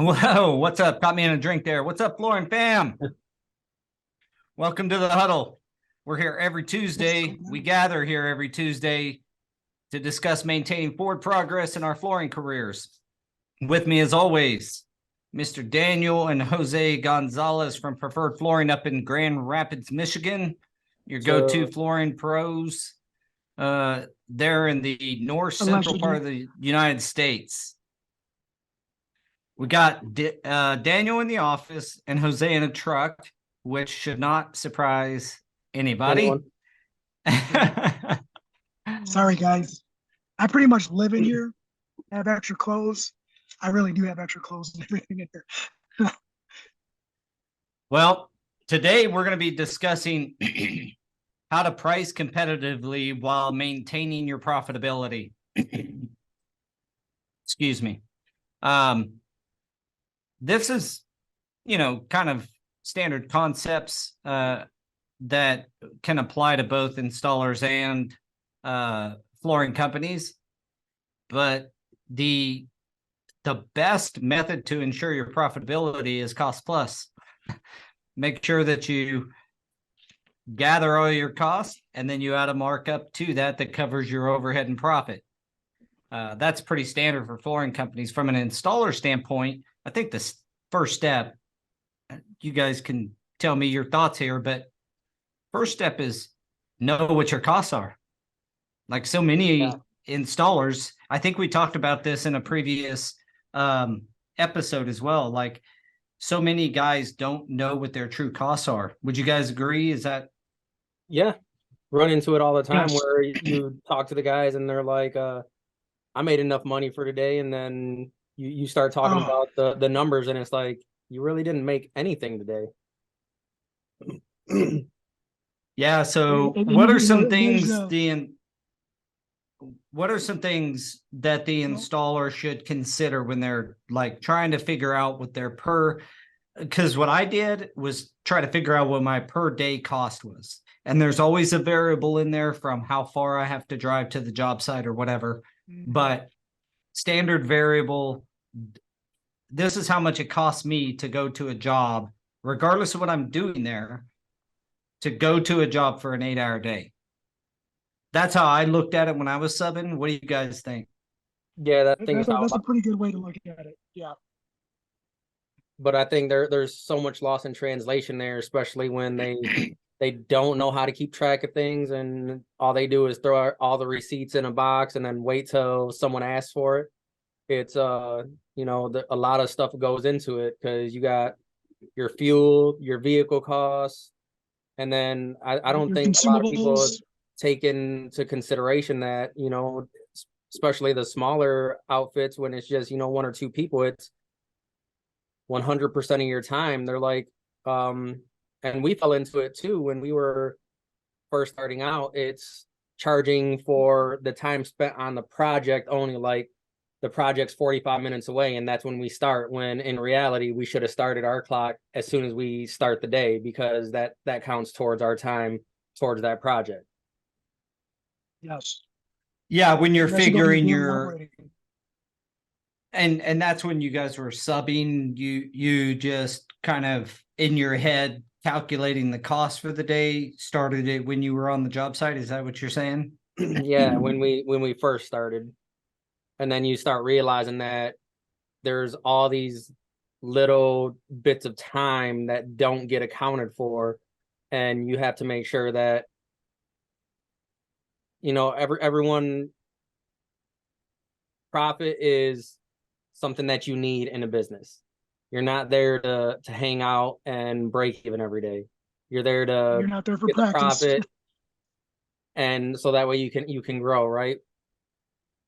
Whoa, what's up? Got me in a drink there. What's up, Lauren fam? Welcome to the huddle. We're here every Tuesday. We gather here every Tuesday to discuss maintaining forward progress in our flooring careers. With me, as always, Mr. Daniel and Jose Gonzalez from Preferred Flooring up in Grand Rapids, Michigan. Your go-to flooring pros there in the north central part of the United States. We got Daniel in the office and Jose in a truck, which should not surprise anybody. Sorry, guys. I pretty much live in here, have extra clothes. I really do have extra clothes and everything in here. Well, today we're going to be discussing how to price competitively while maintaining your profitability. Excuse me. This is, kind of standard concepts that can apply to both installers and flooring companies. But the best method to ensure your profitability is cost plus. Make sure that you gather all your costs and then you add a markup to that covers your overhead and profit. That's pretty standard for flooring companies. From an installer standpoint, I think the first step, you guys can tell me your thoughts here, but first step is know what your costs are. Like so many installers, I think we talked about this in a previous episode as well. Like so many guys don't know what their true costs are. Would you guys agree? Is that? Yeah, run into it all the time where you talk to the guys and they're like, I made enough money for today. And then you start talking about the numbers and it's like, you really didn't make anything today. Yeah. So what are some things that the installer should consider when they're like trying to figure out what their because what I did was try to figure out what my per day cost was. And there's always a variable in there from how far I have to drive to the job site or whatever. But standard variable, this is how much it costs me to go to a job, regardless of what I'm doing there, to go to a job for an 8-hour day. That's how I looked at it when I was subbing. What do you guys think? Yeah, that's a pretty good way to look at it. Yeah. But I think there's so much loss in translation there, especially when they don't know how to keep track of things and all they do is throw all the receipts in a box and then wait till someone asks for it. It's a lot of stuff goes into it because you got your fuel, your vehicle costs, and then I don't think a lot of people take into consideration that, especially the smaller outfits when it's just, one or two people, it's 100% of your time. They're like, and we fell into it too when we were first starting out. It's charging for the time spent on the project only, like the project's 45 minutes away, and that's when we start, when in reality we should have started our clock as soon as we start the day, because that counts towards our time towards that project. Yes. Yeah, when you're figuring your and that's when you guys were subbing, you just kind of in your head calculating the cost for the day, started it when you were on the job site. Is that what you're saying? Yeah, when we first started. And then you start realizing that there's all these little bits of time that don't get accounted for, and you have to make sure that everyone, profit is something that you need in a business. You're not there to hang out and break even every day. You're there to You're not there for get practice. the profit, and so that way you can grow, right?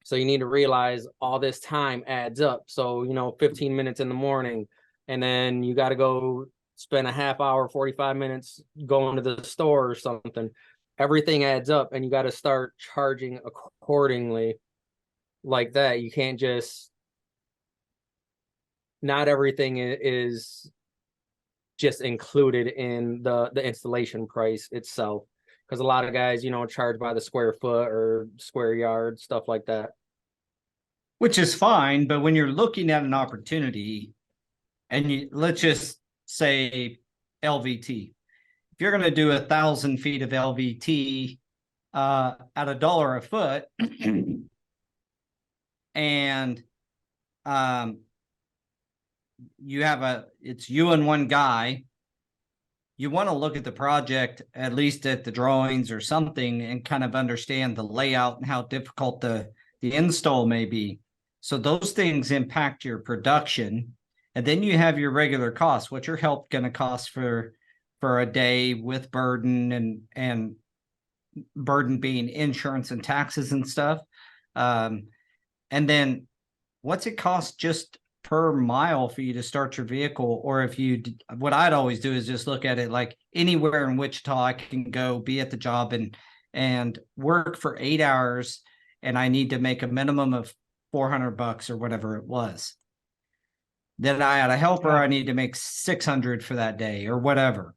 So you need to realize all this time adds up. So 15 minutes in the morning, and then you got to go spend a half hour, 45 minutes going to the store or something. Everything adds up, and you got to start charging accordingly, like that. You can't just, not everything is just included in the installation price itself, because a lot of guys charge by the square foot or square yard, stuff like that, which is fine. But when you're looking at an opportunity, and let's just say LVT. If you're going to do 1,000 feet of LVT at $1 a foot, and it's you and one guy, you want to look at the project, at least at the drawings or something, and kind of understand the layout and how difficult the install may be. So those things impact your production. And then you have your regular costs. What's your help going to cost for a day with burden, and burden being insurance and taxes and stuff. And then what's it cost just per mile for you to start your vehicle? Or if you, what I'd always do is just look at it like anywhere in Wichita I can go be at the job and work for 8 hours, and I need to make a minimum of $400 or whatever it was. Then I had a helper, I need to make 600 for that day or whatever.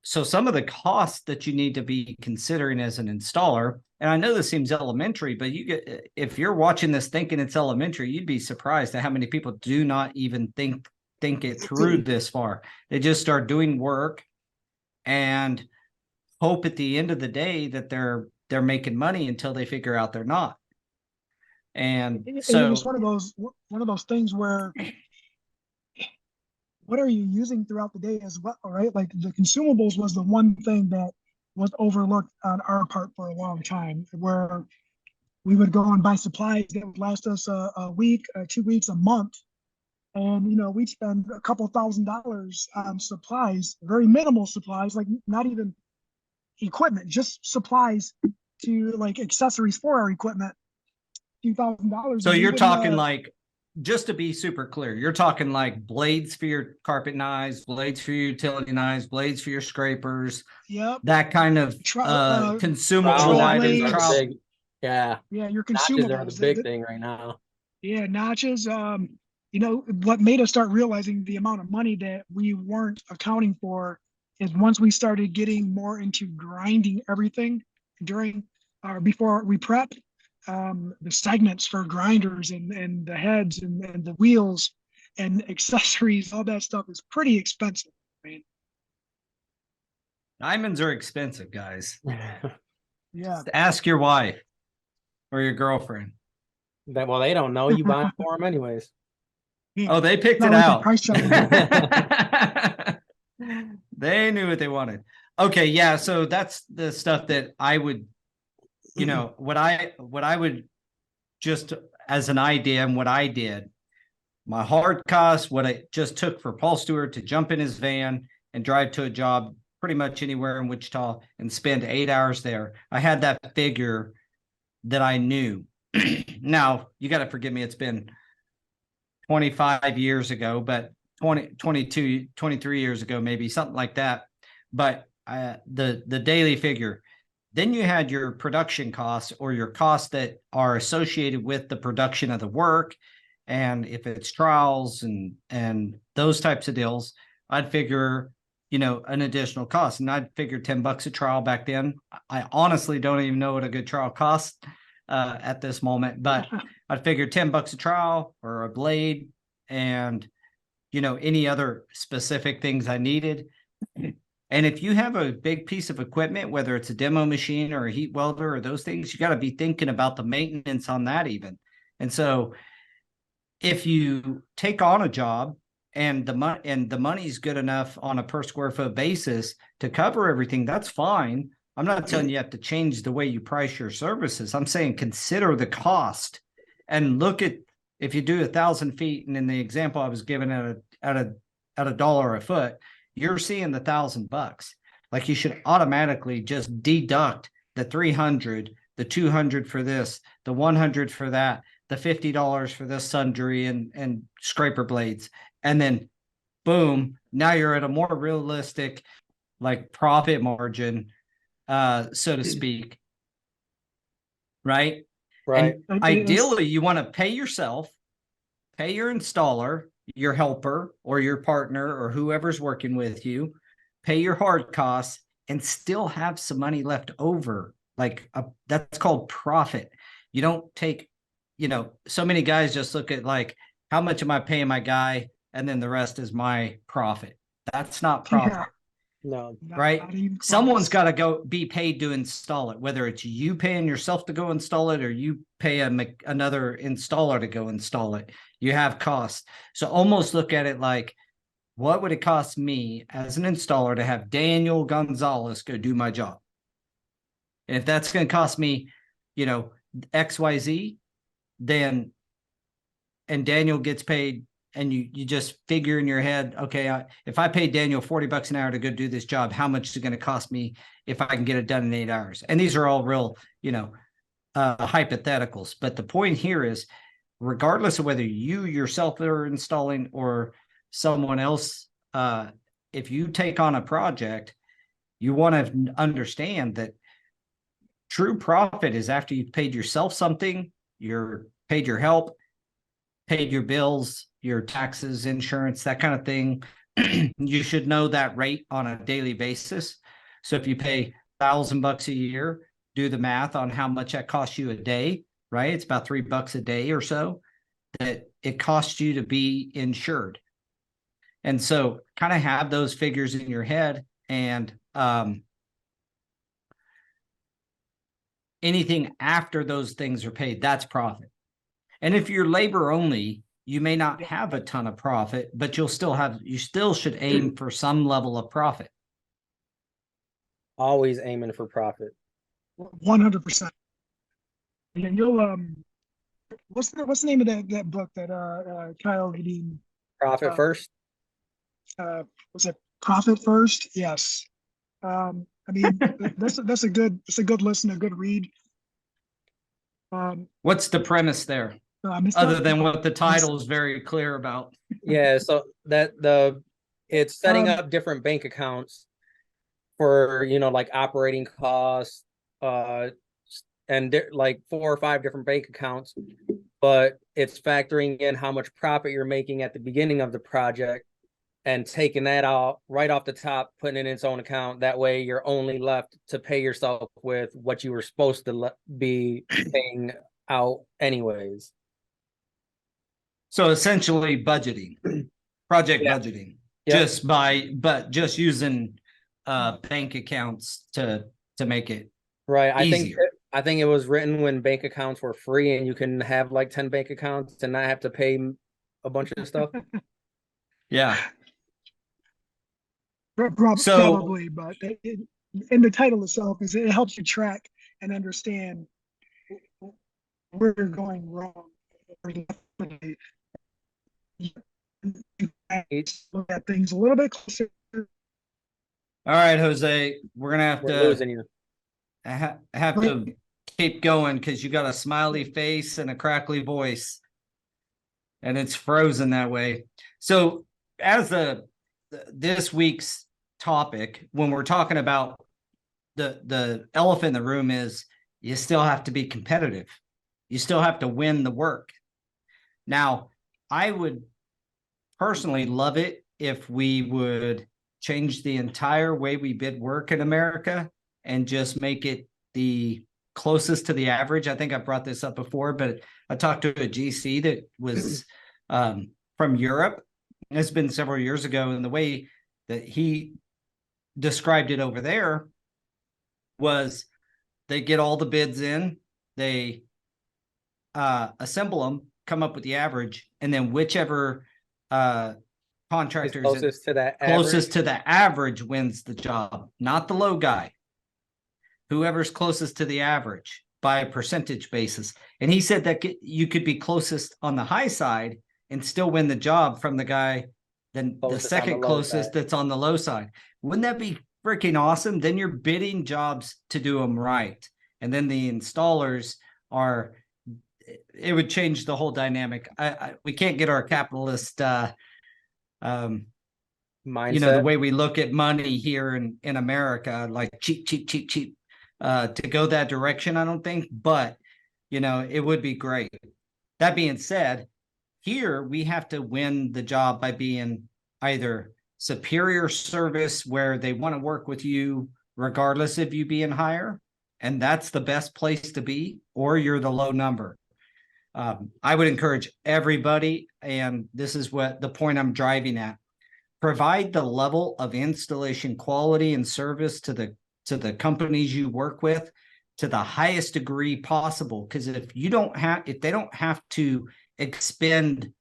So some of the costs that you need to be considering as an installer, and I know this seems elementary, but if you're watching this thinking it's elementary, you'd be surprised at how many people do not even think it through this far. They just start doing work and hope at the end of the day that they're making money until they figure out they're not. And so it's one of those things where what are you using throughout the day as well, right? Like the consumables was the one thing that was overlooked on our part for a long time, where we would go and buy supplies that would last us a week, 2 weeks, a month. And, we'd spend a couple $1,000s on supplies, very minimal supplies, like not even equipment, just supplies to like accessories for our equipment, $2,000. So you're talking like, just to be super clear, you're talking like blades for your carpet knives, blades for your utility knives, blades for your scrapers. Yep. That kind of consumable items. Yeah, your consumables. Notches are the big thing right now. Yeah, notches. What made us start realizing the amount of money that we weren't accounting for is once we started getting more into grinding everything during or before we prep. The segments for grinders and the heads and the wheels and accessories, all that stuff is pretty expensive. I mean, diamonds are expensive, guys. Yeah. Just ask your wife or your girlfriend. Well, they don't know. You buy them for them anyways. Oh, they picked it out. They knew what they wanted. Okay, yeah. So that's the stuff that I would, what I would just as an idea, and what I did, my hard costs, what I just took for Paul Stewart to jump in his van and drive to a job pretty much anywhere in Wichita and spend 8 hours there. I had that figure that I knew. Now, you got to forgive me. It's been 25 years ago, but 22, 23 years ago, maybe something like that. But the daily figure. Then you had your production costs, or your costs that are associated with the production of the work. And if it's trials and those types of deals, I'd figure, an additional cost. And I'd figure $10 a trial back then. I honestly don't even know what a good trial costs at this moment, but I'd figure $10 a trial or a blade and, any other specific things I needed. And if you have a big piece of equipment, whether it's a demo machine or a heat welder or those things, you got to be thinking about the maintenance on that even. And so if you take on a job and the money's good enough on a per square foot basis to cover everything, that's fine. I'm not telling you have to change the way you price your services. I'm saying consider the cost and look at, if you do 1,000 feet, and in the example I was given at $1 a foot, you're seeing the $1,000. Like you should automatically just deduct the 300, the 200 for this, the 100 for that, the $50 for this sundry and scraper blades. And then boom, now you're at a more realistic like profit margin, so to speak. Right. Right. And ideally you want to pay yourself, pay your installer, your helper or your partner or whoever's working with you, pay your hard costs and still have some money left over. That's called profit. You don't take, so many guys just look at like, how much am I paying my guy and then the rest is my profit. That's not Yeah. profit. No. Right? Not even Someone's close. got to be paid to install it, whether it's you paying yourself to go install it or you pay another installer to go install it. You have costs. So almost look at it like, what would it cost me as an installer to have Daniel Gonzalez go do my job? And if that's going to cost me, XYZ, then, and Daniel gets paid, and you just figure in your head, okay, if I pay Daniel $40 an hour to go do this job, how much is it going to cost me if I can get it done in 8 hours? And these are all real, hypotheticals. But the point here is, regardless of whether you yourself are installing or someone else, if you take on a project, you want to understand that true profit is after you've paid yourself something, you're paid your help, paid your bills, your taxes, insurance, that kind of thing. You should know that rate on a daily basis. So if you pay $1,000 a year, do the math on how much that costs you a day, right? It's about $3 a day or so that it costs you to be insured. And so kind of have those figures in your head, and anything after those things are paid, that's profit. And if you're labor only, you may not have a ton of profit, but you still should aim for some level of profit. Always aiming for profit. 100%. And you'll what's the name of that book that Kyle Redeem Profit first. was it Profit First? Yes. I mean, that's a good listen, a good read. What's the premise there? Other than what the title is very clear about. Yeah, so it's setting up different bank accounts for, like operating costs, and like 4 or 5 different bank accounts, but it's factoring in how much profit you're making at the beginning of the project and taking that out right off the top, putting it in its own account. That way you're only left to pay yourself with what you were supposed to be paying out anyways. So essentially budgeting, project budgeting, just using bank accounts to make it right. easier. I think it was written when bank accounts were free and you can have like 10 bank accounts and not have to pay a bunch of stuff. Yeah. Probably, but in the title itself, it helps you track and understand where you're going wrong. Look at things a little bit closer. All right, Jose, we're gonna We're losing you. have to keep going because you got a smiley face and a crackly voice, and it's frozen that way. So as this week's topic, when we're talking about the elephant in the room, is you still have to be competitive. You still have to win the work. Now, I would personally love it if we would change the entire way we bid work in America and just make it the closest to the average. I think I brought this up before, but I talked to a GC that was from Europe. It's been several years ago, and the way that he described it over there was they get all the bids in, they assemble them, come up with the average, and then whichever contractor closest to the average wins the job, not the low guy. Whoever's closest to the average by a percentage basis. And he said that you could be closest on the high side and still win the job from the guy, then the second closest that's on the low side. Wouldn't that be freaking awesome? Then you're bidding jobs to do them right. And then the installers it would change the whole dynamic. We can't get our capitalist mindset, the way we look at money here in America, like cheap, to go that direction, I don't think, but it would be great. That being said, here we have to win the job by being either superior service where they want to work with you regardless of you being higher, and that's the best place to be, or you're the low number. I would encourage everybody, and this is what the point I'm driving at, provide the level of installation quality and service to the companies you work with to the highest degree possible. Because if they don't have to expend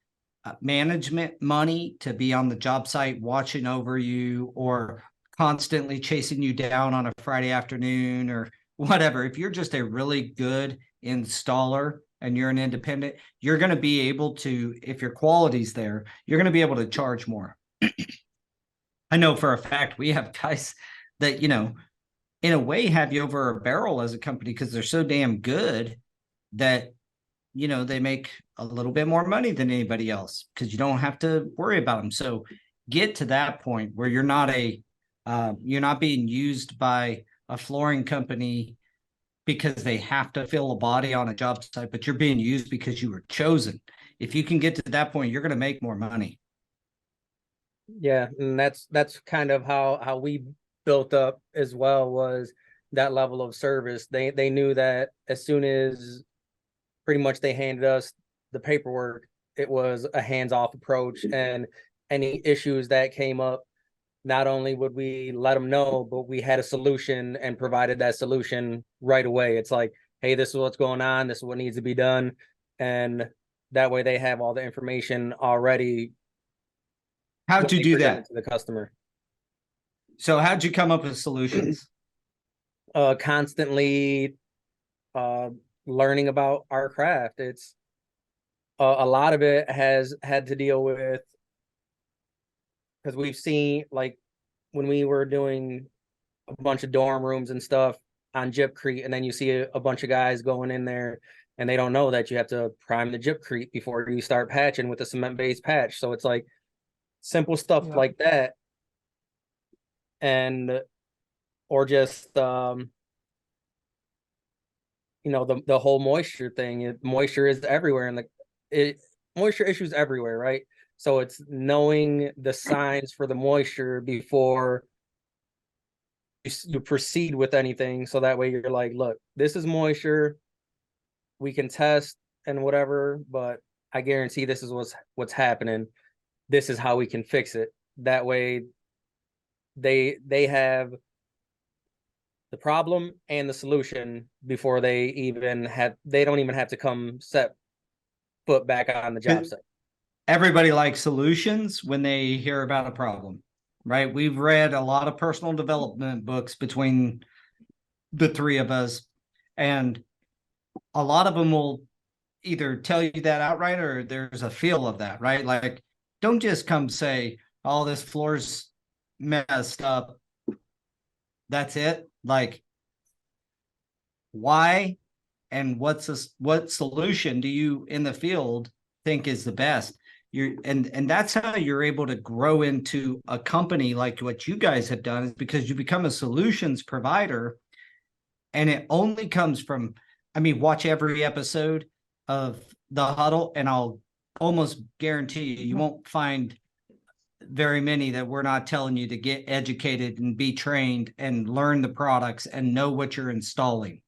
management money to be on the job site watching over you or constantly chasing you down on a Friday afternoon or whatever, if you're just a really good installer and you're an independent, you're going to be able to, if your quality's there, you're going to be able to charge more. I know for a fact we have guys that, in a way have you over a barrel as a company because they're so damn good that, they make a little bit more money than anybody else because you don't have to worry about them. So get to that point where you're not being used by a flooring company because they have to fill a body on a job site, but you're being used because you were chosen. If you can get to that point, you're going to make more money. Yeah, and that's kind of how we built up as well, was that level of service. They knew that as soon as pretty much they handed us the paperwork, it was a hands-off approach, and any issues that came up, not only would we let them know, but we had a solution and provided that solution right away. It's like, hey, this is what's going on, this is what needs to be done, and that way they have all the information already. How'd you do that to the customer? So how'd you come up with solutions? Constantly learning about our craft. It's a lot of it has had to deal with, because we've seen, like, when we were doing a bunch of dorm rooms and stuff on Gypcrete, and then you see a bunch of guys going in there and they don't know that you have to prime the Gypcrete before you start patching with a cement-based patch. So it's like simple stuff like that. And or just the whole moisture thing. Moisture is everywhere, and moisture issues everywhere, right? So it's knowing the signs for the moisture before you proceed with anything, so that way you're like, look, this is moisture, we can test and whatever, but I guarantee this is what's happening, this is how we can fix it. That way they have the problem and the solution before they don't even have to come set foot back on the job site. Everybody likes solutions when they hear about a problem, right? We've read a lot of personal development books between the three of us, and a lot of them will either tell you that outright or there's a feel of that, right? Like, don't just come say, oh, this floor's messed up, that's it. Like, why and what solution do you in the field think is the best? And that's how you're able to grow into a company like what you guys have done, is because you become a solutions provider. And it only comes from, watch every episode of The Huddle, and I'll almost guarantee you won't find very many that we're not telling you to get educated and be trained and learn the products and know what you're installing.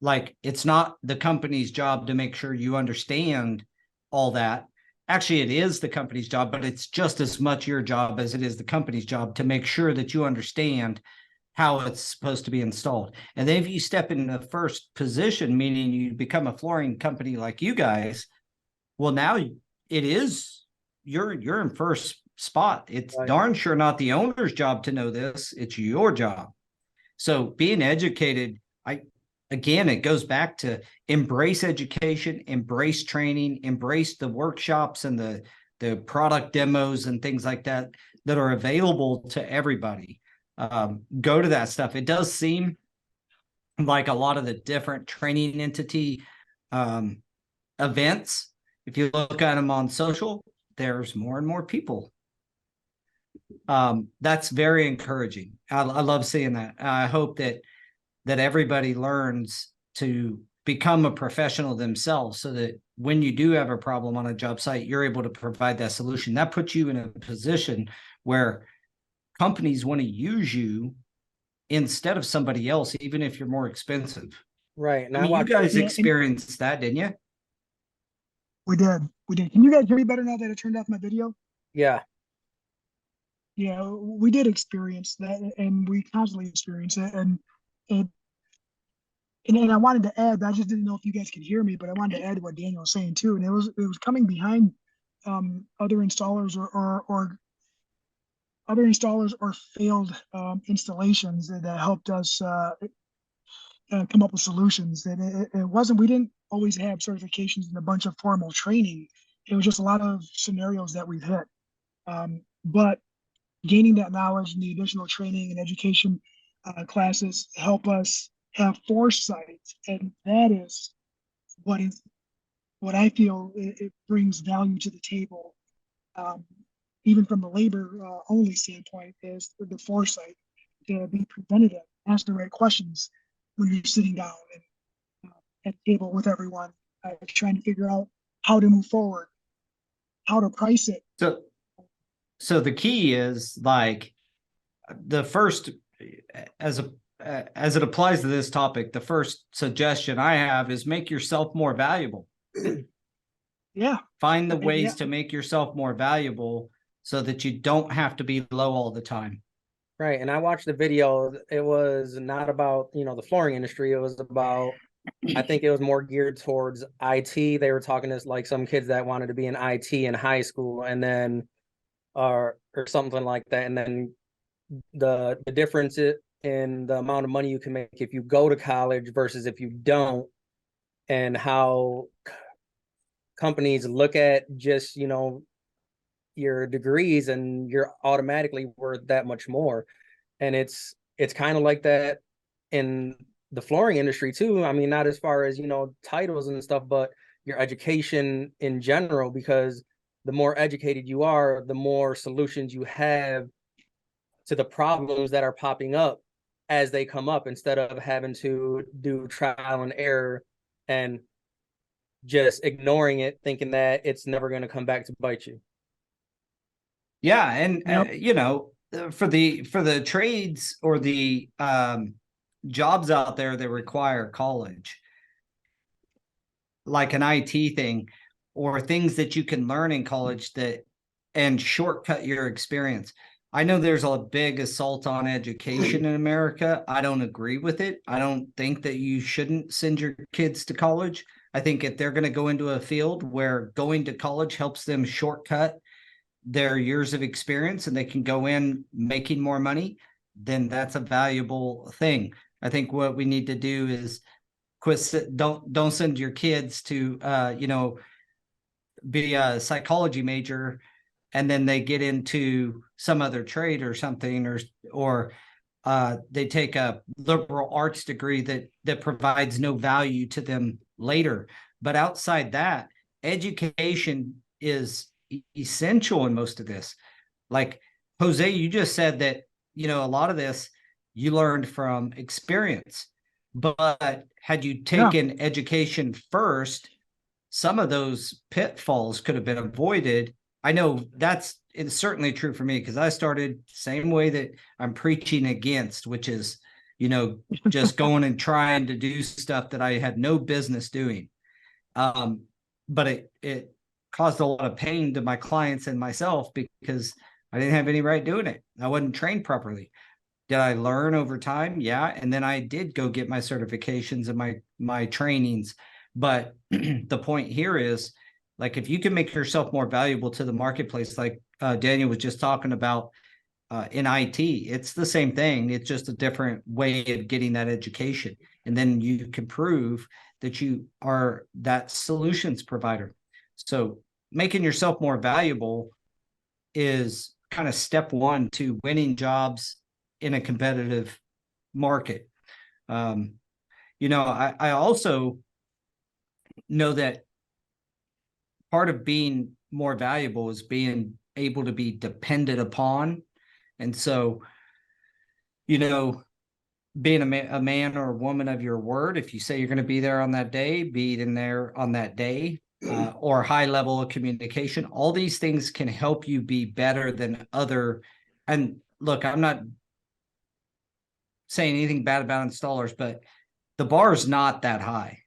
Like, it's not the company's job to make sure you understand all that. Actually, it is the company's job, but it's just as much your job as it is the company's job to make sure that you understand how it's supposed to be installed. And then if you step in the first position, meaning you become a flooring company like you guys, well, now it is you're in first spot. It's right. Darn sure not the owner's job to know this. It's your job. So being educated, again, it goes back to embrace education, embrace training, embrace the workshops and the product demos and things like that are available to everybody. Go to that stuff. It does seem like a lot of the different training entity events, if you look at them on social, there's more and more people. That's very encouraging. I love seeing that. I hope that everybody learns to become a professional themselves, so that when you do have a problem on a job site, you're able to provide that solution. That puts you in a position where companies want to use you instead of somebody else, even if you're more expensive. Right. Now, you guys experienced that, didn't you? We did. We did. Can you guys hear me better now that I turned off my video? Yeah. Yeah, we did experience that, and we constantly experience it. And and I wanted to add, I just didn't know if you guys could hear me, but I wanted to add to what Daniel was saying too. And it was coming behind other installers or other installers or failed installations that helped us come up with solutions. And it wasn't, we didn't always have certifications and a bunch of formal training. It was just a lot of scenarios that we've hit. But gaining that knowledge and the additional training and education classes help us have foresight. And that is what I feel it brings value to the table. Even from the labor only standpoint, is the foresight to be preventative, ask the right questions when you're sitting down and at the table with everyone, trying to figure out how to move forward, how to price it. So the key is like the first, as it applies to this topic, the first suggestion I have is make yourself more valuable. Yeah. Find the ways to make yourself more valuable so that you don't have to be low all the time. Right. And I watched the video. It was not about, the flooring industry. It was about, I think it was more geared towards IT. They were talking to like some kids that wanted to be in IT in high school, and then or something like that. And then the difference in the amount of money you can make if you go to college versus if you don't, and how companies look at just, your degrees, and you're automatically worth that much more. And it's kind of like that in the flooring industry too. I mean, not as far as, titles and stuff, but your education in general, because the more educated you are, the more solutions you have to the problems that are popping up as they come up, instead of having to do trial and error and just ignoring it, thinking that it's never going to come back to bite you. Yeah. And, for the trades or the jobs out there that require college, like an IT thing, or things that you can learn in college and shortcut your experience. I know there's a big assault on education in America. I don't agree with it. I don't think that you shouldn't send your kids to college. I think if they're going to go into a field where going to college helps them shortcut their years of experience and they can go in making more money, then that's a valuable thing. I think what we need to do is don't send your kids to be a psychology major and then they get into some other trade or something, or they take a liberal arts degree that provides no value to them later. But outside that, education is essential in most of this. Like Jose, you just said that, a lot of this you learned from experience, but had you taken education first, some of those pitfalls could have been avoided. I know it's certainly true for me, because I started same way that I'm preaching against, which is, just going and trying to do stuff that I had no business doing. But it caused a lot of pain to my clients and myself because I didn't have any right doing it. I wasn't trained properly. Did I learn over time? Yeah. And then I did go get my certifications and my trainings. But the point here is, like, if you can make yourself more valuable to the marketplace, like Daniel was just talking about in IT, it's the same thing. It's just a different way of getting that education. And then you can prove that you are that solutions provider. So making yourself more valuable is kind of step one to winning jobs in a competitive market. I also know that part of being more valuable is being able to be depended upon. And so, being a man or a woman of your word, if you say you're going to be there on that day, be in there on that day, or high level of communication. All these things can help you be better than other. And look, I'm not saying anything bad about installers, but the bar is not that high.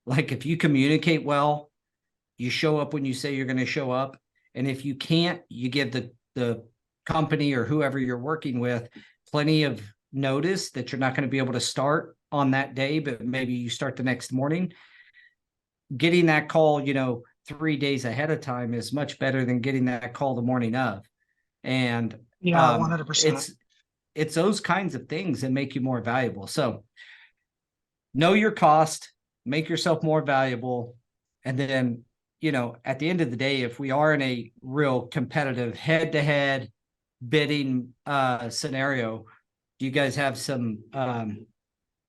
Like if you communicate well, you show up when you say you're going to show up. And if you can't, you give the company or whoever you're working with plenty of notice that you're not going to be able to start on that day, but maybe you start the next morning. Getting that call, 3 days ahead of time is much better than getting that call the morning of. And Yeah, 100%. it's those kinds of things that make you more valuable. So know your cost, make yourself more valuable. And then, at the end of the day, if we are in a real competitive head-to-head bidding scenario, do you guys have some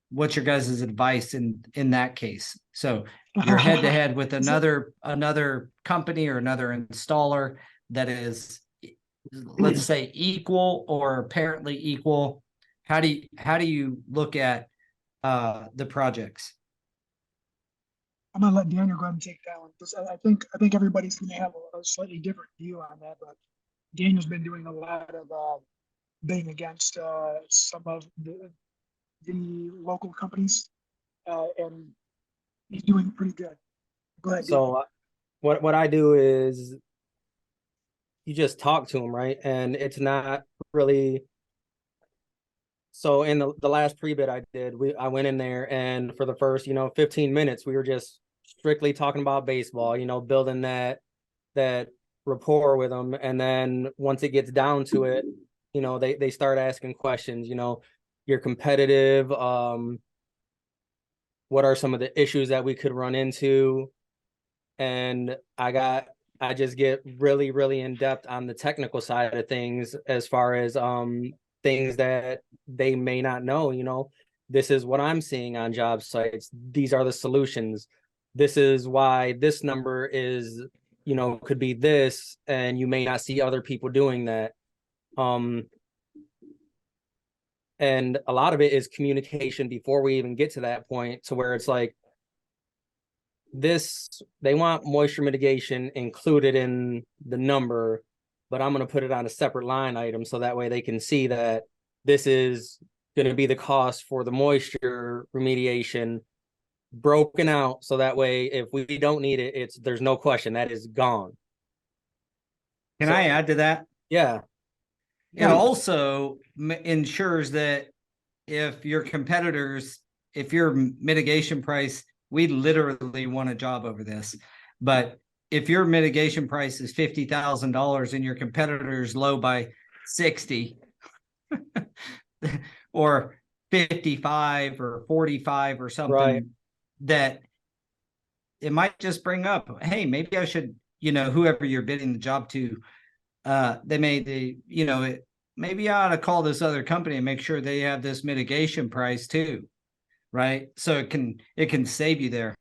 what's your guys' advice in that case? So you're head-to-head with another company or another installer that is, let's say, equal or apparently equal. How do you look at the projects? I'm gonna let Daniel go ahead and take that one, because I think everybody's gonna have a slightly different view on that. But Daniel's been doing a lot of bidding against some of the local companies, and he's doing pretty good. Go ahead. Daniel. So what I do is you just talk to them, right? And it's not really. So in the last pre-bid I did, I went in there, and for the first 15 minutes we were just strictly talking about baseball, building that rapport with them. And then once it gets down to it, they start asking questions. You're competitive. What are some of the issues that we could run into? And I just get really, really in depth on the technical side of things, as far as things that they may not know. This is what I'm seeing on job sites. These are the solutions. This is why this number is, could be this, and you may not see other people doing that. And a lot of it is communication before we even get to that point, to where it's like, they want moisture mitigation included in the number, but I'm going to put it on a separate line item, so that way they can see that this is going to be the cost for the moisture remediation broken out, so that way if we don't need it, there's no question that is gone. Can I add to that? Yeah. It also ensures that if your mitigation price, we literally won a job over this, but if your mitigation price is $50,000 and your competitor's low by 60 or 55 or 45 or something, right, that it might just bring up, hey, maybe I should, whoever you're bidding the job to, maybe I ought to call this other company and make sure they have this mitigation price too. Right. So it can save you there.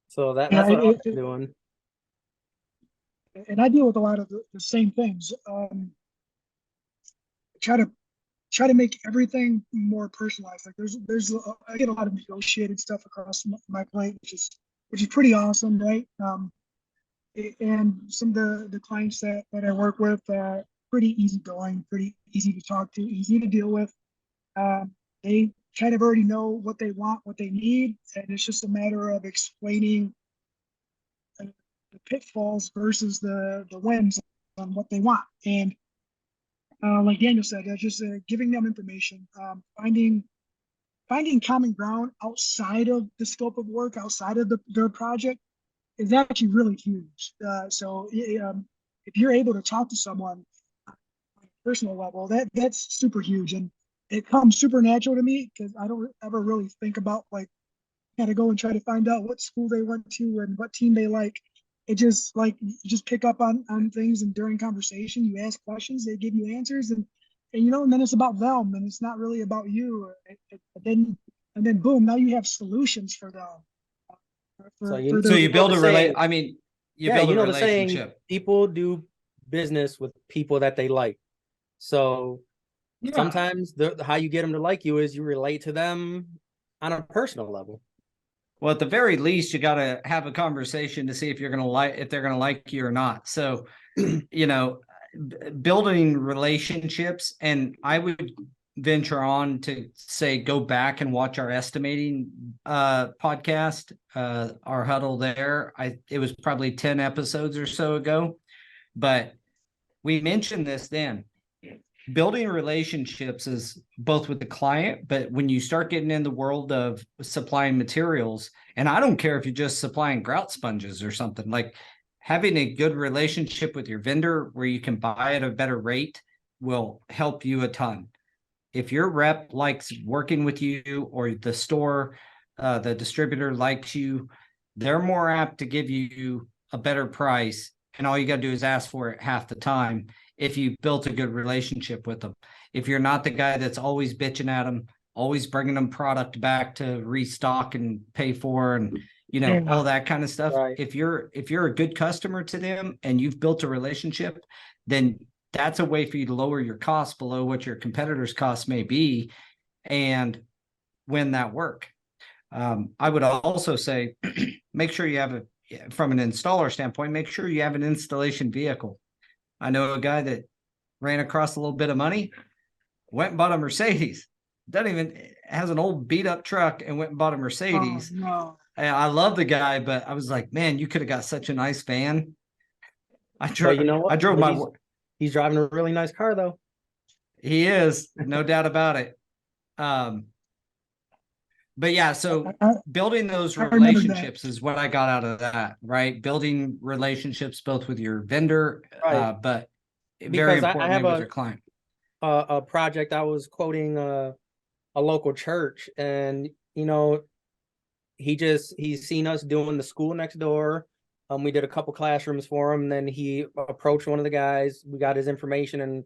So that's what I'm doing. And I deal with a lot of the same things. Try to make everything more personalized. Like I get a lot of negotiated stuff across my plate, which is pretty awesome, right? And some of the clients that I work with, pretty easygoing, pretty easy to talk to, easy to deal with. They kind of already know what they want, what they need, and it's just a matter of explaining the pitfalls versus the wins on what they want. And like Daniel said, just giving them information, finding common ground outside of the scope of work, outside of their project, is actually really huge. So if you're able to talk to someone on a personal level, that's super huge, and it comes super natural to me, because I don't ever really think about, like, kind of go and try to find out what school they went to and what team they like. It just, like, you just pick up on things, and during conversation you ask questions, they give you answers, and then it's about them, and it's not really about you. And then boom, now you have solutions for them. So you build a relationship. I mean, you build a relationship. The saying, people do business with people that they like. So sometimes how you get them to like you is you relate to them on a personal level. Well, at the very least, you got to have a conversation to see if they're going to like you or not. So, building relationships, and I would venture on to say, go back and watch our estimating podcast, our huddle there. It was probably 10 episodes or so ago, but we mentioned this then. Building relationships is both with the client, but when you start getting in the world of supplying materials, and I don't care if you're just supplying grout sponges or something, like having a good relationship with your vendor where you can buy at a better rate will help you a ton. If your rep likes working with you, or the store, the distributor likes you, they're more apt to give you a better price. And all you got to do is ask for it half the time if you built a good relationship with them. If you're not the guy that's always bitching at them, always bringing them product back to restock and pay for, and all that kind of stuff. Right. If you're a good customer to them and you've built a relationship, then that's a way for you to lower your costs below what your competitors' costs may be and win that work. I would also say, make sure you have from an installer standpoint, make sure you have an installation vehicle. I know a guy that ran across a little bit of money, went and bought a Mercedes. Has an old beat up truck and went and bought a Mercedes. Oh, no. I love the guy, but I was like, man, you could have got such a nice van. But you know what? I drove But my. he's driving a really nice car though. He is, no doubt about it. But yeah, so building those relationships is what I got out of that, right? Building relationships both with your vendor, Right. but very Because I importantly have with your client. a project. I was quoting a local church, and he's seen us doing the school next door. We did a couple classrooms for him. Then he approached one of the guys. We got his information, and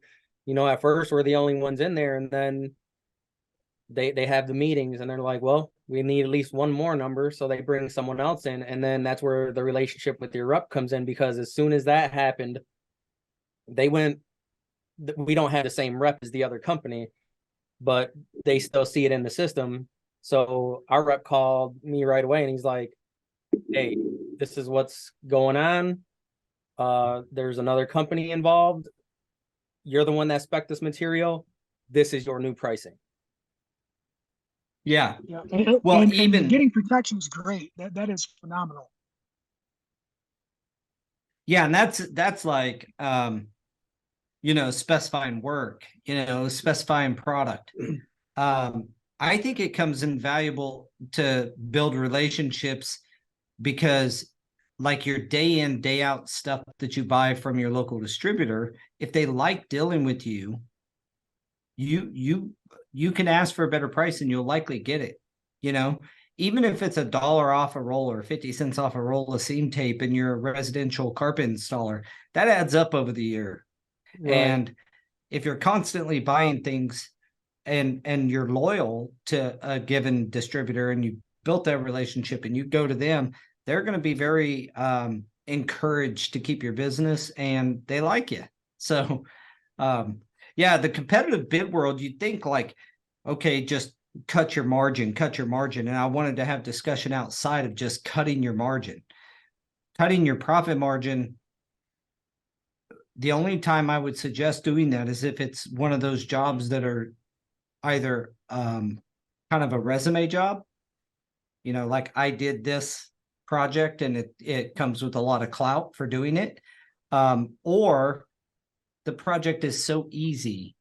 at first we're the only ones in there, and then they have the meetings, and they're like, well, we need at least one more number, so they bring someone else in, and then that's where the relationship with your rep comes in, because as soon as that happened, we don't have the same rep as the other company, but they still see it in the system. So our rep called me right away, and he's like, hey, this is what's going on. There's another company involved. You're the one that spec'd this material. This is your new pricing. Yeah. Well, and getting protection is great. That is phenomenal. Yeah, and that's like specifying work, specifying product. I think it comes invaluable to build relationships, because like your day in, day out stuff that you buy from your local distributor, if they like dealing with you, you can ask for a better price and you'll likely get it. Even if it's $1 off a roll or 50 cents off a roll of seam tape and you're a residential carpet installer, that adds up over the year. Right. And if you're constantly buying things and you're loyal to a given distributor and you built that relationship and you go to them, they're going to be very encouraged to keep your business, and they like you. So, the competitive bid world, you'd think like, okay, just cut your margin. And I wanted to have discussion outside of just cutting your margin. Cutting your profit margin, the only time I would suggest doing that is if it's one of those jobs that are either kind of a resume job, like I did this project and it comes with a lot of clout for doing it, or the project is so easy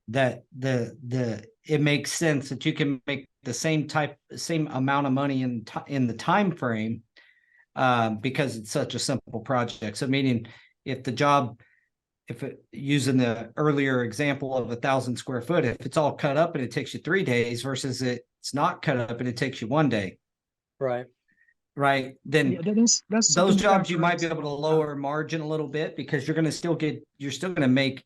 that it makes sense that you can make the same amount of money in the time frame, because it's such a simple project. So meaning using the earlier example of 1,000 square foot, if it's all cut up and it takes you 3 days versus it's not cut up and it takes you 1 day. Right. Then that's those jobs you might be able to lower margin a little bit, because you're still going to make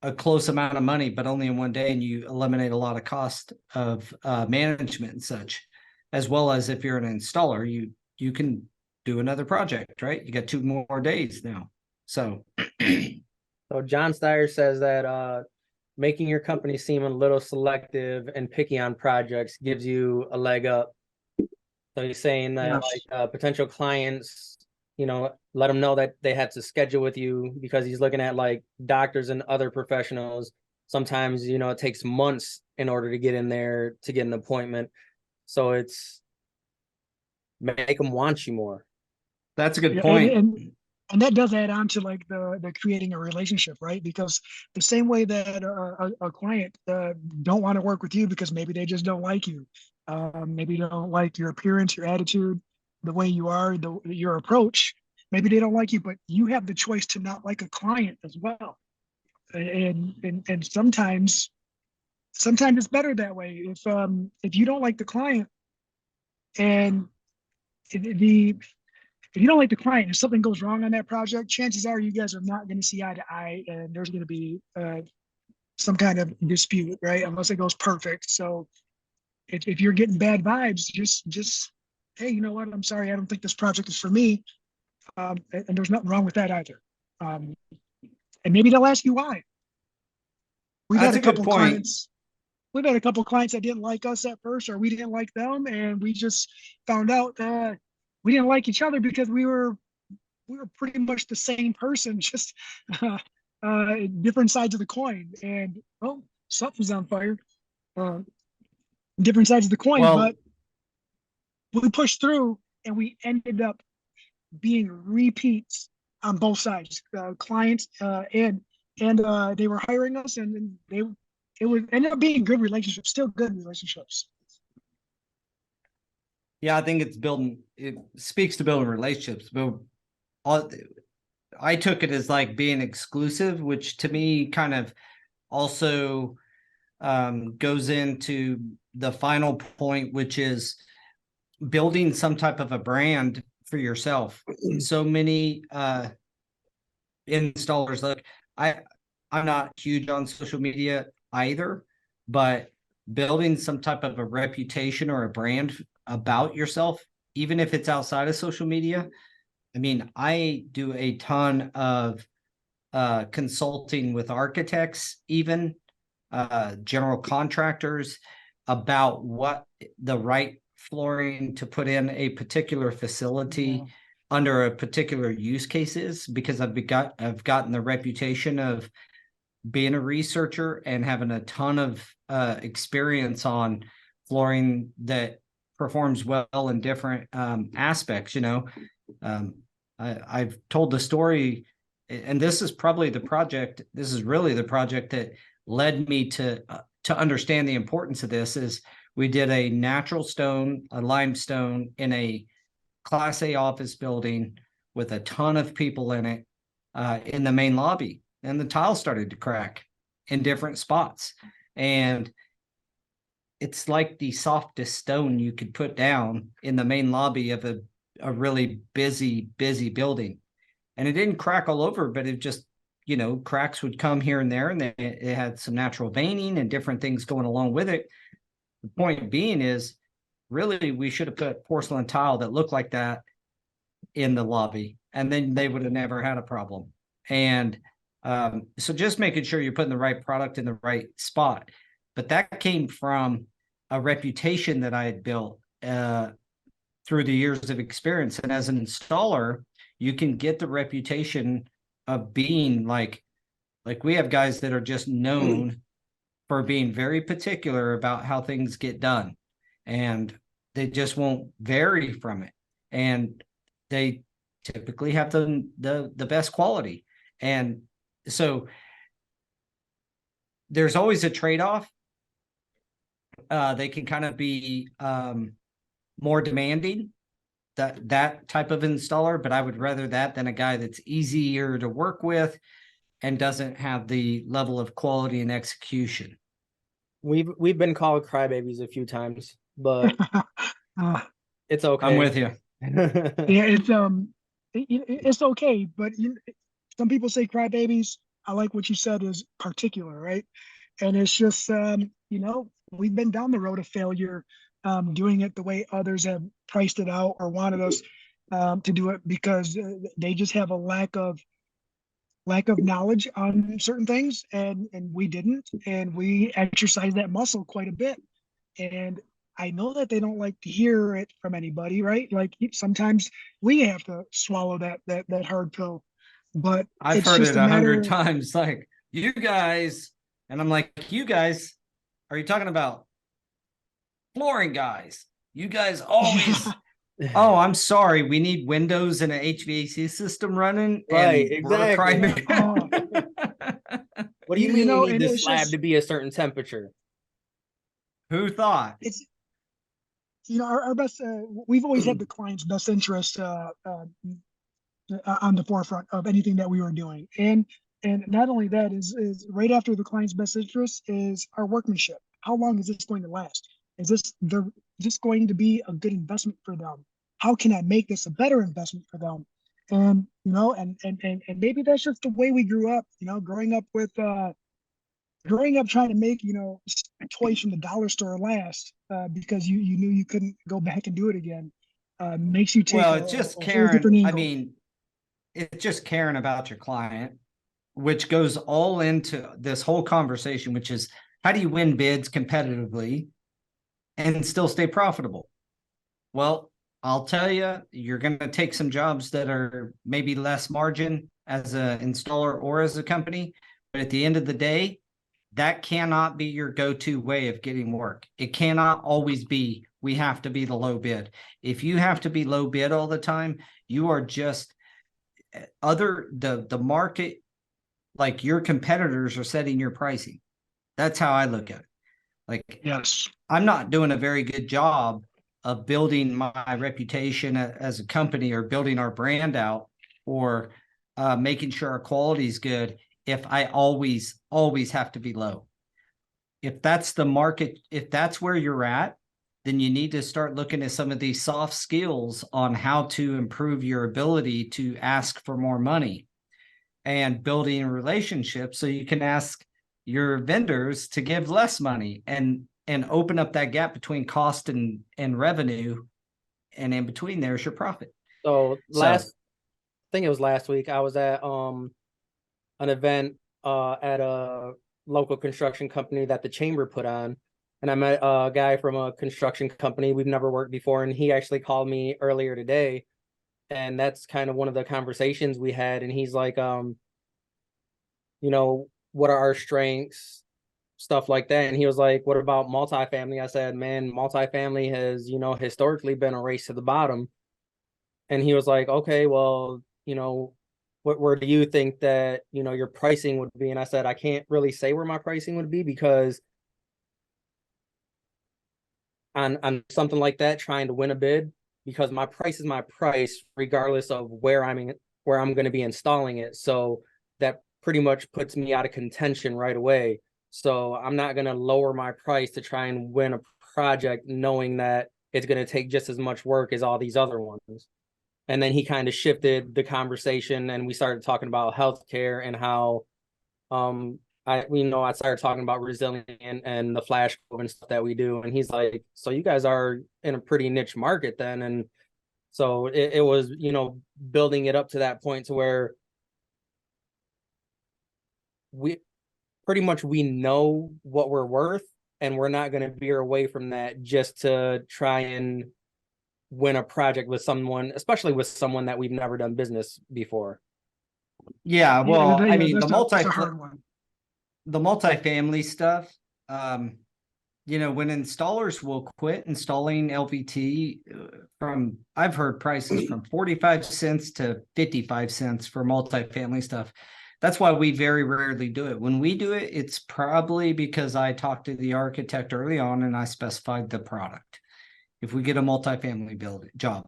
a close amount of money, but only in 1 day, and you eliminate a lot of cost of management and such. As well as if you're an installer, you can do another project, right? You got 2 more days now. So John Steyer says that making your company seem a little selective and picky on projects gives you a leg up. So he's saying that potential clients, let them know that they have to schedule with you, because he's looking at like doctors and other professionals sometimes, you know, it takes months in order to get in there to get an appointment. So it's make them want you more. That's a good Yeah, point. and that does add on to like the creating a relationship, right? Because the same way that a client don't want to work with you because maybe they just don't like you, maybe they don't like your appearance, your attitude, the way you are, your approach. Maybe they don't like you, but you have the choice to not like a client as well. And sometimes it's better that way. If you don't like the client and the if you don't like the client, if something goes wrong on that project, chances are you guys are not going to see eye to eye, and there's going to be some kind of dispute, right? Unless it goes perfect. So if you're getting bad vibes, just hey, you know what? I'm sorry, I don't think this project is for me, and there's nothing wrong with that either. Um, and maybe they'll ask you why. We've had That's a a good couple point. clients. We've had a couple clients that didn't like us at first, or we didn't like them, and we just found out we didn't like each other because we were pretty much the same person, just different sides of the coin. And well, something's on fire. Uh, different sides of the coin, Well, but we pushed through, and we ended up being repeats on both sides, clients and they were hiring us, and they it would end up being good relationships, still good relationships. yeah, I think it speaks to building relationships, but all, I took it as like being exclusive, which to me kind of also goes into the final point, which is building some type of a brand for yourself. So many installers, like I'm not huge on social media either, but building some type of a reputation or a brand about yourself, even if it's outside of social media. I mean, I do a ton of consulting with architects, even general contractors, about what the right flooring to put in a particular facility under a particular use case is, because I've gotten the reputation of being a researcher and having a ton of experience on flooring that performs well in different aspects. You know, I've told the story, and this is probably the project. This is really the project that led me to understand the importance of this. Is we did a natural stone, a limestone, in a Class A office building with a ton of people in it, in the main lobby, and the tiles started to crack in different spots, and it's like the softest stone you could put down in the main lobby of a really busy building. And it didn't crack all over, but it just, you know, cracks would come here and there, and it had some natural veining and different things going along with it. The point being is, really, we should have put porcelain tile that looked like that in the lobby, and then they would have never had a problem. And so just making sure you're putting the right product in the right spot. But that came from a reputation that I had built through the years of experience. And as an installer, you can get the reputation of being like we have guys that are just known for being very particular about how things get done, and they just won't vary from it. And they typically have the best quality. And so there's always a trade-off. They can kind of be more demanding, that type of installer, but I would rather that than a guy that's easier to work with and doesn't have the level of quality and execution. We've been called crybabies a few times, but it's okay. I'm with you. Yeah, it's okay, but some people say crybabies. I like what you said is particular, right? And it's just we've been down the road of failure, doing it the way others have priced it out or wanted us to do it, because they just have a lack of knowledge on certain things, and we didn't, and we exercise that muscle quite a bit. And I know that they don't like to hear it from anybody, right? Like sometimes we have to swallow that hard pill, but I've it's heard just it a 100 matter. times, like, you guys, And I'm like, you guys, are you talking about flooring guys? You guys always, oh, I'm sorry. We need windows and an HVAC system running. Right, And we're a exactly. crime. What do you You mean you know, need and this it's slab just, to be a certain temperature? Who thought? it's, our best, we've always had the client's best interest on the forefront of anything that we were doing. And not only that is right after the client's best interest is our workmanship. How long is this going to last? Is this going to be a good investment for them? How can I make this a better investment for them? And and maybe that's just the way we grew up, growing up trying to make, toys from the dollar store last, because you knew you couldn't go back and do it again, makes you take Well, a it's just whole different caring. I angle. mean, it's just caring about your client, which goes all into this whole conversation, which is how do you win bids competitively and still stay profitable? Well, I'll tell you, you're going to take some jobs that are maybe less margin as an installer or as a company. But at the end of the day, that cannot be your go-to way of getting work. It cannot always be, we have to be the low bid. If you have to be low bid all the time, you are just the market, like your competitors are setting your pricing. That's how I look at it. Like, Yes. I'm not doing a very good job of building my reputation as a company or building our brand out or making sure our quality is good if I always have to be low. If that's the market, if that's where you're at, then you need to start looking at some of these soft skills on how to improve your ability to ask for more money and building relationships so you can ask your vendors to give less money and open up that gap between cost and revenue, and in between there's your profit. So So I think it was last week, I was at an event at a local construction company that the chamber put on, and I met a guy from a construction company we've never worked before, and he actually called me earlier today, and that's kind of one of the conversations we had. And he's like, what are our strengths, stuff like that. And he was like, what about multifamily? I said, man, multifamily has, historically been a race to the bottom. And he was like, okay, well, where do you think that, your pricing would be? And I said, I can't really say where my pricing would be, because on something like that, trying to win a bid, because my price is my price, regardless of where I'm going to be installing it. So that pretty much puts me out of contention right away. So I'm not going to lower my price to try and win a project, knowing that it's going to take just as much work as all these other ones. And then he kind of shifted the conversation, and we started talking about healthcare and how I started talking about resilient and the flash and stuff that we do. And he's like, so you guys are in a pretty niche market then. And so it was, building it up to that point to where we know what we're worth, and we're not going to veer away from that just to try and win a project with someone, especially with someone that we've never done business before. yeah, well, I mean, that's a hard one. The multifamily stuff, when installers will quit installing LVT I've heard prices from 45 cents to 55 cents for multifamily stuff. That's why we very rarely do it. When we do it, it's probably because I talked to the architect early on and I specified the product. If we get a multifamily build job,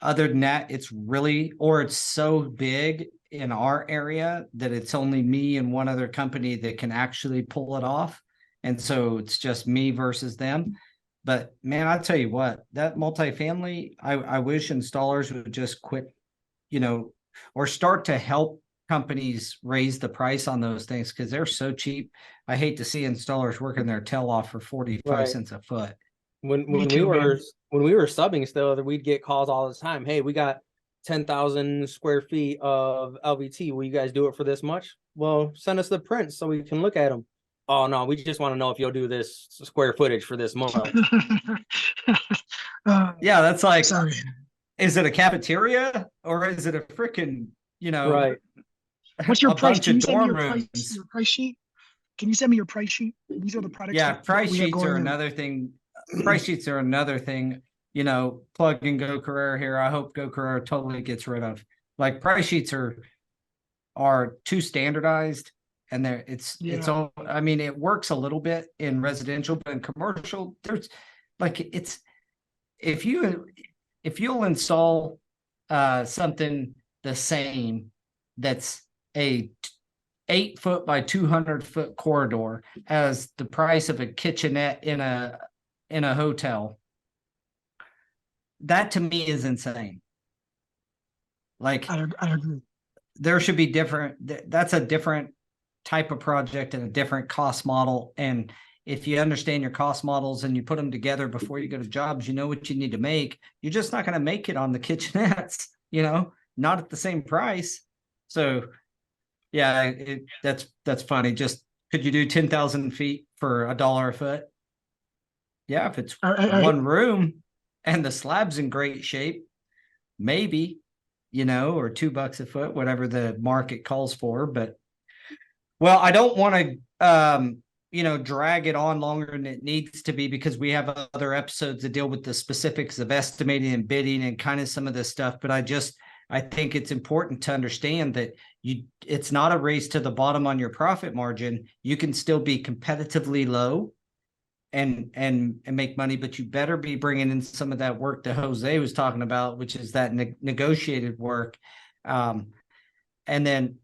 other than that, it's so big in our area that it's only me and one other company that can actually pull it off. And so it's just me versus them. But man, I tell you what, that multifamily, I wish installers would just quit, or start to help companies raise the price on those things, because they're so cheap. I hate to see installers working their tail off for 45 cents a foot. When we were subbing still, we'd get calls all the time. Hey, we got 10,000 square feet of LVT. Will you guys do it for this much? Well, send us the prints so we can look at them. Oh no, we just want to know if you'll do this square footage for this much. Yeah, that's like, sorry. Is it a cafeteria or is it a freaking, right? What's your price? Bunch Can you of send me dorm your rooms? price sheet? can you send me your price sheet? These are the products Yeah, that price we have sheets are going in. another thing. Price sheets are another thing. You know, plug and Go Career here. I hope Go Career totally gets rid of. Like price sheets are too standardized, and it's Yeah. all. I mean, it works a little bit in residential, but in commercial, there's like it's if you'll install something the same that's a 8 foot by 200 foot corridor as the price of a kitchenette in a hotel. That to me is insane. Like I agree. there should be different. That's a different type of project and a different cost model. And if you understand your cost models and you put them together before you go to jobs, you know what you need to make. You're just not going to make it on the kitchenettes, not at the same price. So yeah, that's funny. Just could you do 10,000 feet for $1 a foot? Yeah, if it's one room and the slab's in great shape, maybe, or $2 a foot, whatever the market calls for. But well, I don't want to drag it on longer than it needs to be, because we have other episodes that deal with the specifics of estimating and bidding and kind of some of this stuff. But I think it's important to understand that it's not a race to the bottom on your profit margin. You can still be competitively low and make money, but you better be bringing in some of that work that Jose was talking about, which is that negotiated work. And then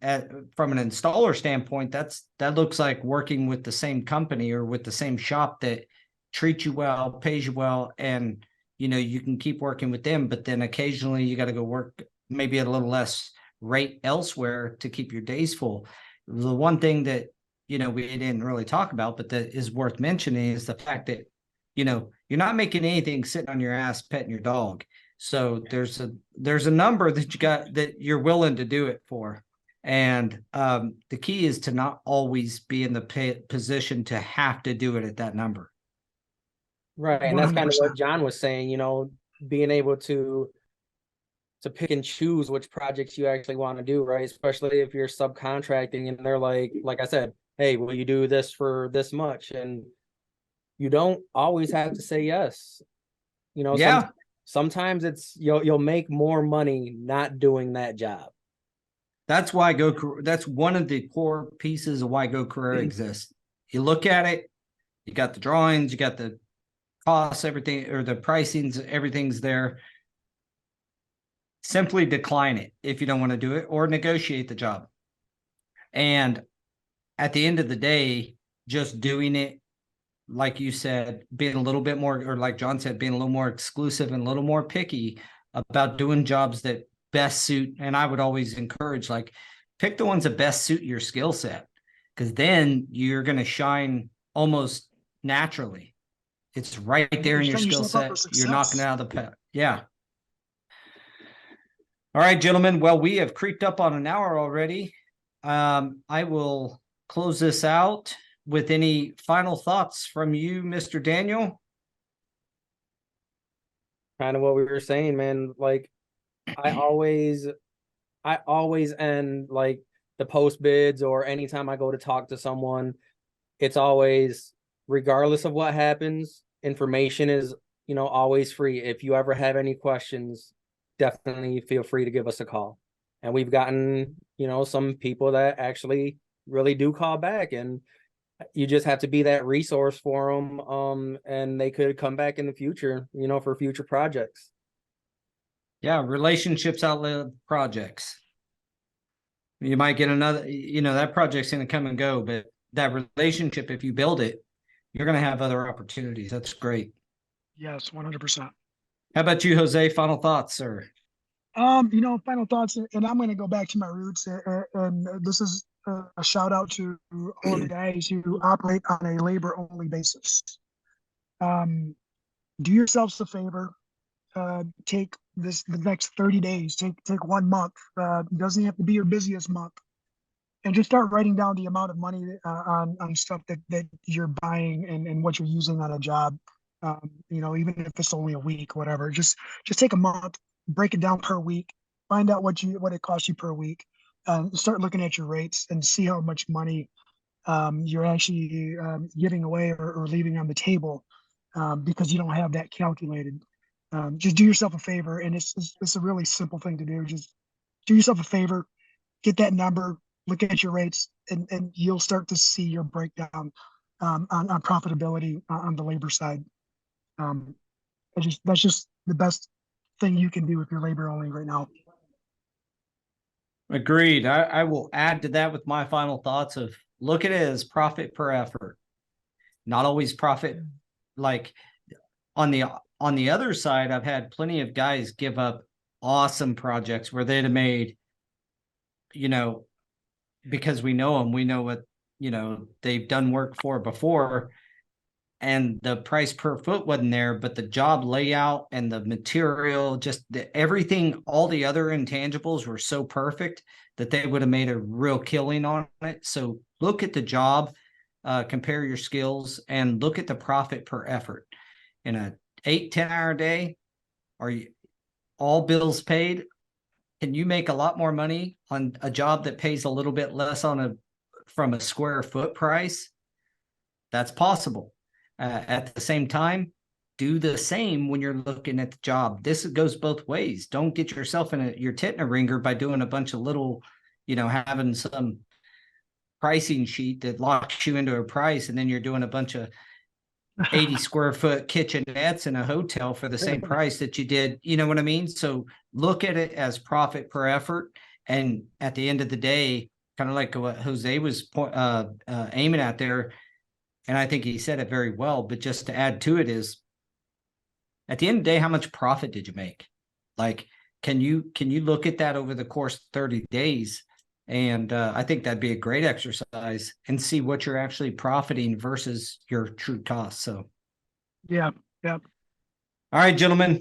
from an installer standpoint, that looks like working with the same company or with the same shop that treats you well, pays you well, and you can keep working with them. But then occasionally you got to go work maybe at a little less rate elsewhere to keep your days full. The one thing that we didn't really talk about, but that is worth mentioning, is the fact that you're not making anything sitting on your ass petting your dog. So there's a number that you got that you're willing to do it for. And the key is to not always be in the position to have to do it at that number. Right. And that's kind of 100%. what John was saying, being able to pick and choose which projects you actually want to do, right? Especially if you're subcontracting and they're like I said, hey, will you do this for this much? And you don't always have to say yes. Yeah. Sometimes it's you'll make more money not doing that job. That's why that's one of the core pieces of why Go Career exists. You look at it, you got the drawings, you got the costs, everything, or the pricings, everything's there. Simply decline it if you don't want to do it, or negotiate the job. And at the end of the day, just doing it, like you said, being a little bit more, or like John said, being a little more exclusive and a little more picky about doing jobs that best suit. And I would always encourage, like, pick the ones that best suit your skill set, because then you're going to shine almost naturally. It's right there in your skill set. You're knocking it out of the pet. Yeah. All right, gentlemen. Well, we have creeped up on an hour already. I will close this out with any final thoughts from you, Mr. Daniel. Kind of what we were saying, man. Like, I always end like the post bids, or anytime I go to talk to someone, it's always, regardless of what happens, information is, always free. If you ever have any questions, definitely feel free to give us a call. And we've gotten, some people that actually really do call back, and you just have to be that resource for them. And they could come back in the future, for future projects. Yeah, relationships outlive projects. You might get another, that project's going to come and go, but that relationship, if you build it, you're going to have other opportunities. That's great. Yes, 100%. How about you, Jose? Final thoughts, sir? Final thoughts, and I'm going to go back to my roots, and this is a shout out to all of the guys who operate on a labor only basis. Do yourselves a favor. Take the next 30 days, take 1 month. It doesn't have to be your busiest month, and just start writing down the amount of money on stuff that you're buying and what you're using on a job. Even if it's only a week, whatever. Just take a month, break it down per week, find out what it costs you per week, start looking at your rates and see how much money you're actually giving away or leaving on the table because you don't have that calculated. Just do yourself a favor, and it's a really simple thing to do. Just do yourself a favor, get that number, look at your rates, and you'll start to see your breakdown on profitability on the labor side. That's just the best thing you can do if you're labor only right now. Agreed. I will add to that with my final thoughts of look at it as profit per effort, not always profit. Like on the other side, I've had plenty of guys give up awesome projects where they'd have made, because we know them, we know what, they've done work for before, and the price per foot wasn't there, but the job layout and the material, just everything, all the other intangibles were so perfect that they would have made a real killing on it. So look at the job, compare your skills, and look at the profit per effort. In a 8-10 hour day, are you all bills paid? Can you make a lot more money on a job that pays a little bit less from a square foot price? That's possible. At the same time, do the same when you're looking at the job. This goes both ways. Don't get yourself in your tit in a ringer by doing a bunch of little, having some pricing sheet that locks you into a price, and then you're doing a bunch of 80 square foot kitchenettes in a hotel for the same price that you did. You know what I mean? So look at it as profit per effort. And at the end of the day, kind of like what Jose was aiming at there, and I think he said it very well, but just to add to it is, at the end of the day, how much profit did you make? Like, can you look at that over the course of 30 days? And I think that'd be a great exercise, and see what you're actually profiting versus your true cost. So, yeah. All right, gentlemen.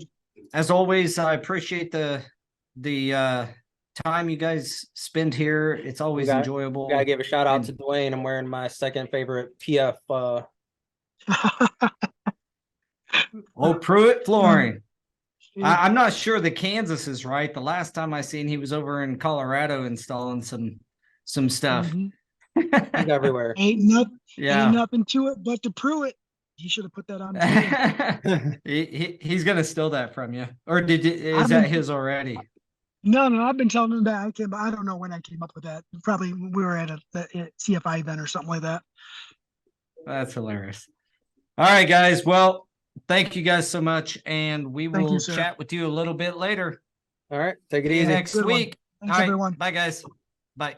As always, I appreciate the time you guys spend here. It's always enjoyable. Gotta give a shout out to Dwayne. I'm wearing my second favorite PF. Pruitt flooring. I'm not sure the Kansas is right. The last time I seen, he was over in Colorado installing some stuff. Mm-hmm. He's everywhere. Ain't nothing to it but to Pruitt. You should have put that on. He's gonna steal that from you, or is that his already? No, I've been telling him that. I don't know when I came up with that. Probably we were at a CFI event or something like that. That's hilarious. All right, guys. Well, thank you guys so much, and we will chat with you a little bit later. All right, take it easy next week. Thanks, everyone. Bye, guys. Bye.